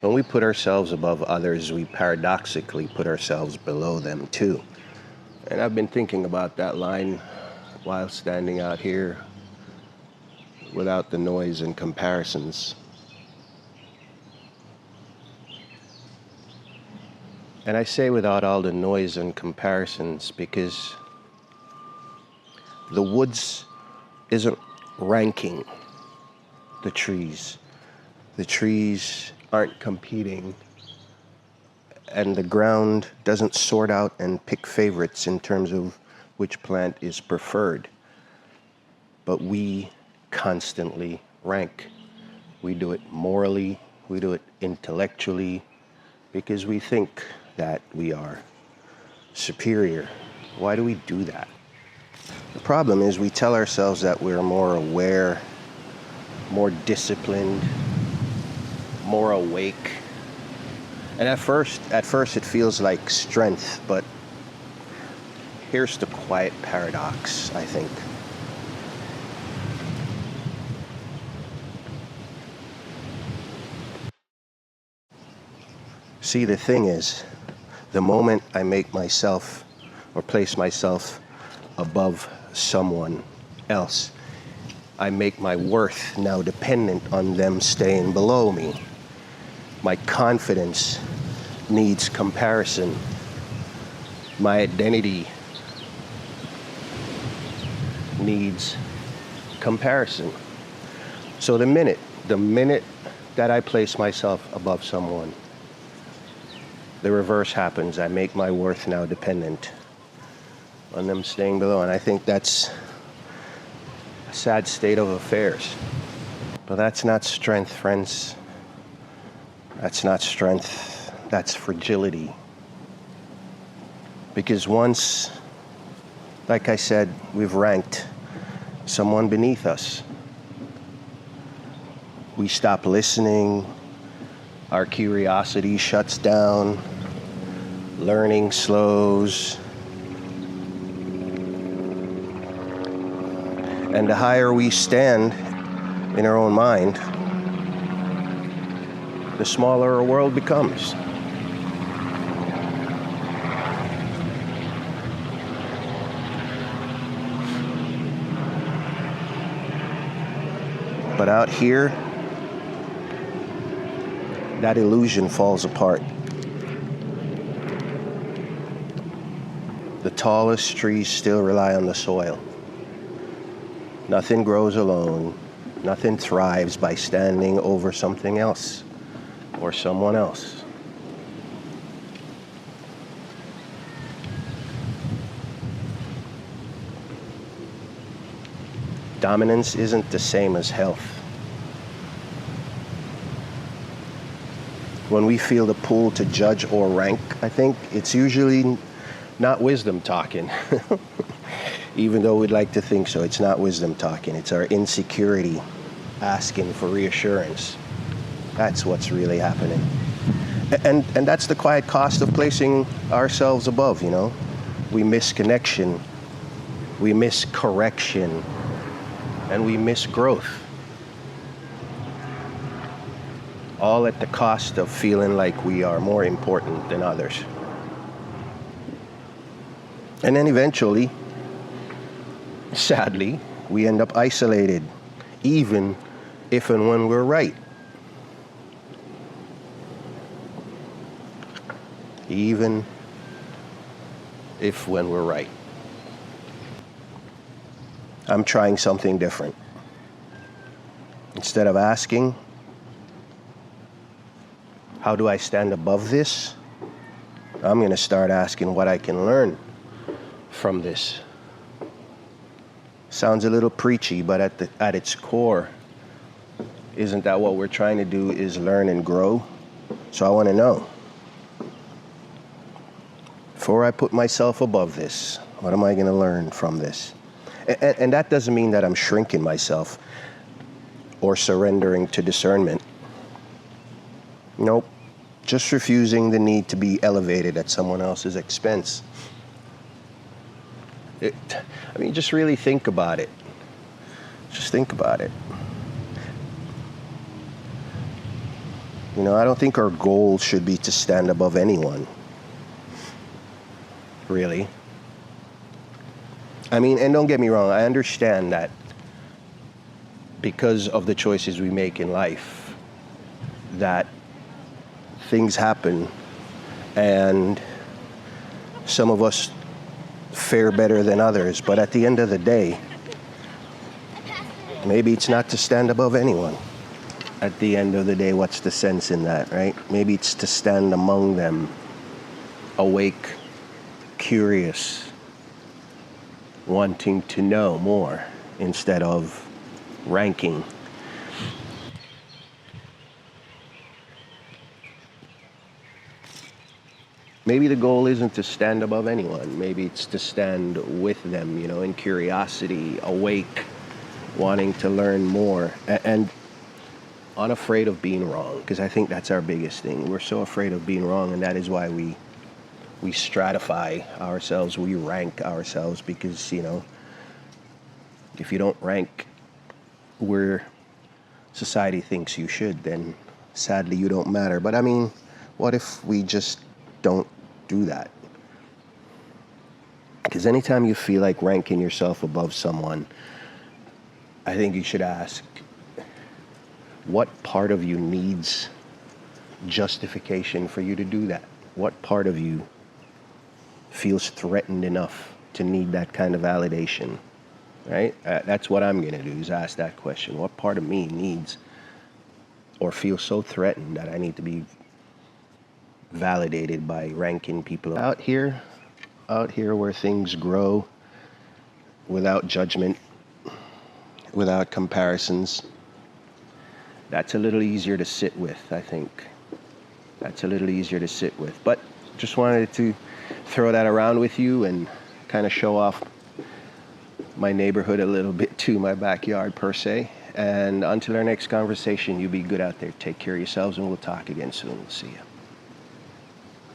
When we put ourselves above others, we paradoxically put ourselves below them too. And I've been thinking about that line while standing out here without the noise and comparisons. And I say without all the noise and comparisons because the woods isn't ranking the trees. The trees aren't competing, and the ground doesn't sort out and pick favorites in terms of which plant is preferred. But we constantly rank. We do it morally, we do it intellectually, because we think that we are superior. Why do we do that? The problem is we tell ourselves that we're more aware, more disciplined, more awake. And at first it feels like strength, but here's the quiet paradox, I think. See, the thing is, the moment I make myself or place myself above someone else, I make my worth now dependent on them staying below me. My confidence needs comparison. My identity needs comparison. So the minute that I place myself above someone, the reverse happens. I make my worth now dependent on them staying below. And I think that's a sad state of affairs. But that's not strength, friends. That's not strength. That's fragility. Because once, like I said, we've ranked someone beneath us, we stop listening, our curiosity shuts down, learning slows, and the higher we stand in our own mind, the smaller our world becomes. But out here, that illusion falls apart. The tallest trees still rely on the soil. Nothing grows alone. Nothing thrives by standing over something else or someone else. Dominance isn't the same as health. When we feel the pull to judge or rank, I think it's usually not wisdom talking. Even though we'd like to think so, it's not wisdom talking. It's our insecurity asking for reassurance. That's what's really happening. And that's the quiet cost of placing ourselves above, you know. We miss connection, we miss correction, and we miss growth. All at the cost of feeling like we are more important than others. And then eventually, sadly, we end up isolated, even if and when we're right. Even if when we're right. I'm trying something different. Instead of asking, how do I stand above this? I'm going to start asking what I can learn from this. Sounds a little preachy, but at its core, isn't that what we're trying to do, is learn and grow? So I want to know. Before I put myself above this, what am I going to learn from this? And that doesn't mean that I'm shrinking myself or surrendering to discernment. Nope. Just refusing the need to be elevated at someone else's expense. Just really think about it. Just think about it. You know, I don't think our goal should be to stand above anyone, really. I mean, and don't get me wrong, I understand that because of the choices we make in life, that things happen and some of us fare better than others. But at the end of the day, maybe it's not to stand above anyone. At the end of the day, what's the sense in that, right? Maybe it's to stand among them, awake, curious, wanting to know more instead of ranking. Maybe the goal isn't to stand above anyone. Maybe it's to stand with them, you know, in curiosity, awake, wanting to learn more, and unafraid of being wrong, because I think that's our biggest thing. We're so afraid of being wrong, and that is why we stratify ourselves, we rank ourselves, because, you know, if you don't rank where society thinks you should, then sadly you don't matter. But I mean, what if we just don't do that? Because anytime you feel like ranking yourself above someone, I think you should ask, what part of you needs justification for you to do that? What part of you feels threatened enough to need that kind of validation, right? That's what I'm gonna do, is ask that question. What part of me needs or feels so threatened that I need to be validated by ranking people out here where things grow without judgment, without comparisons? That's a little easier to sit with, I think. That's a little easier to sit with. But just wanted to throw that around with you and kind of show off my neighborhood a little bit too, my backyard per se. And until our next conversation, you be good out there. Take care of yourselves, and we'll talk again soon. See ya.